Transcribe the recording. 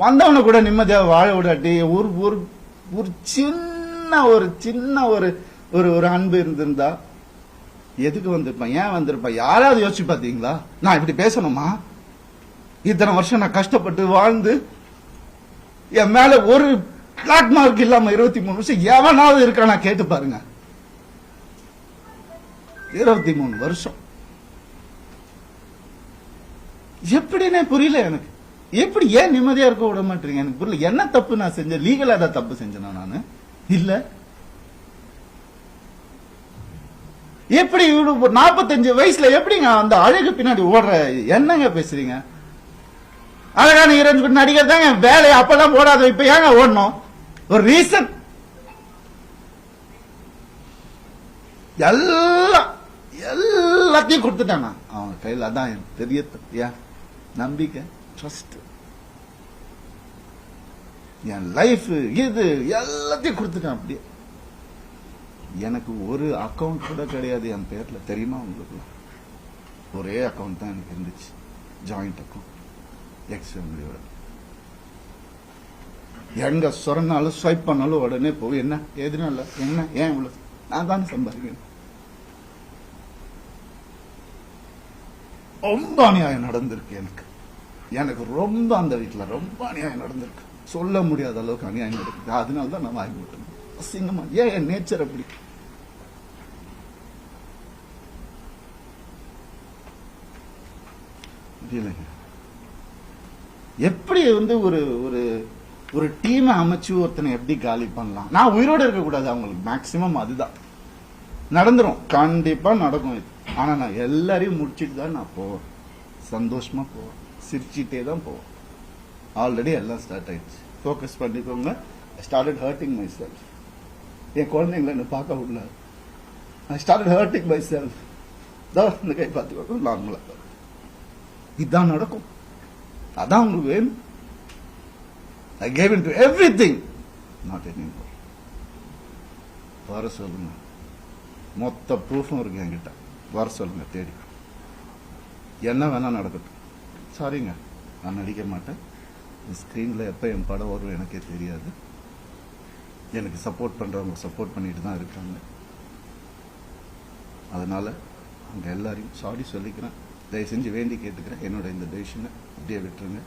வந்தவனை கூட நிம்மதியா வாழ விடாட்டி ஒரு ஒரு ஒரு சின்ன ஒரு ஒரு அன்பு இருந்திருந்தா எதுக்கு வந்திருப்பான், ஏன் வந்திருப்பான்? யாராவது யோசிச்சு பாத்தீங்களா? நான் இப்படி பேசணுமா? இத்தனை வருஷம் நான் கஷ்டப்பட்டு வாழ்ந்து என் மேல ஒரு பிளாட் மார்க் இல்லாம 23 வருஷம் எவனாவது இருக்கானா கேட்டு பாருங்க. 23 வருஷம் எப்படின்னே புரியல எனக்கு. எப்படி ஏன் நிம்மதியா இருக்க விட மாட்டீங்க எனக்கு புரியல. என்ன தப்பு நான் செஞ்சேன்? லீகலா ஏதாவது தப்பு செஞ்சேனா நானு? இல்ல. எப்படி 45 வயசுல எப்படிங்க அந்த அழகு பின்னாடி ஓடுற? என்னங்க பேசுறீங்க? அழகான ஹீரோயின் நடிகர் தாங்க வேலை. அப்பெல்லாம் ஓடாத, இப்ப ஏங்க ஓடணும்? ஒரு ரீசன். எல்லாத்தையும் கொடுத்துட்டானா அவங்க கையில். அதான் பெரிய நம்பிக்கை, ட்ரஸ்ட். என் லைஃப் இது எல்லாத்தையும் கொடுத்துட்டான். அப்படியே எனக்கு ஒரு அக்கவுண்ட் கூட கிடையாது என் பேர்ல, தெரியுமா உங்களுக்கு? ஒரே அக்கவுண்ட் தான் எனக்கு இருந்துச்சு, ஜாயிண்ட் அக்கவுண்ட் எக்ஸ் ஃபேமிலியோட. எங்க சொன்னாலும் ஸ்வைப் பண்ணாலும் உடனே போய் என்ன எதுனால என்ன ஏன் இவ்வளவு, நான் தானே சம்பாதிக்கணும். ரொம்ப அநியாயம் நடந்திருக்கு எனக்கு. எனக்கு ரொம்ப அந்த வீட்டுல ரொம்ப அநியாயம் நடந்திருக்கு. சொல்ல முடியாத அளவுக்கு அநியாயம் நடக்குது. அதனாலதான் நான் வாங்கி விட்டேன். அசிங்கமா ஏன் என் நேச்சர் அப்படி. எப்படி ஒரு ஒரு ஒரு டீமை அமைச்சு ஒருத்தனை எப்படி காலி பண்ணலாம்? நான் உயிரோட இருக்க கூடாது அவங்களுக்கு. மேக்சிமம் அதுதான் நடந்துரும், கண்டிப்பா நடக்கும் இது. ஆனா நான் எல்லாரையும் முடிச்சிட்டு தான் நான் போவேன். சந்தோஷமா போவேன், சிரிச்சிட்டே தான் போவேன். ஆல்ரெடி எல்லாம் ஸ்டார்ட் ஆயிடுச்சு. ஃபோக்கஸ் பண்ணிக்கோங்க. I started hurting myself. என் குழந்தைங்களை என்ன பார்க்க விடல. I started hurting myself. இந்த கை பார்த்துக்கோங்க, நார்மலா இதுதான் நடக்கும். அதான் உங்களுக்கு வேணும். I gave into everything, not anymore. வர சொல்லுங்க, மொத்த ப்ரூஃபும் இருக்கு என்கிட்ட. வர சொல்லுங்க, தேடி. என்ன வேணா நடக்கட்டும். சாரிங்க, நான் நடிக்க மாட்டேன். ஸ்கிரீன்ல எப்ப என் படம் வரும் எனக்கே தெரியாது. எனக்கு சப்போர்ட் பண்றவங்க சப்போர்ட் பண்ணிட்டு தான் இருக்காங்க. அதனால அவங்க எல்லாரையும் சாரி சொல்லிக்கிறேன். தயவு செஞ்சு வேண்டி கேட்டுக்கிறேன். என்னோட இந்த டெசிஷனை அப்படியே விட்டுருங்க.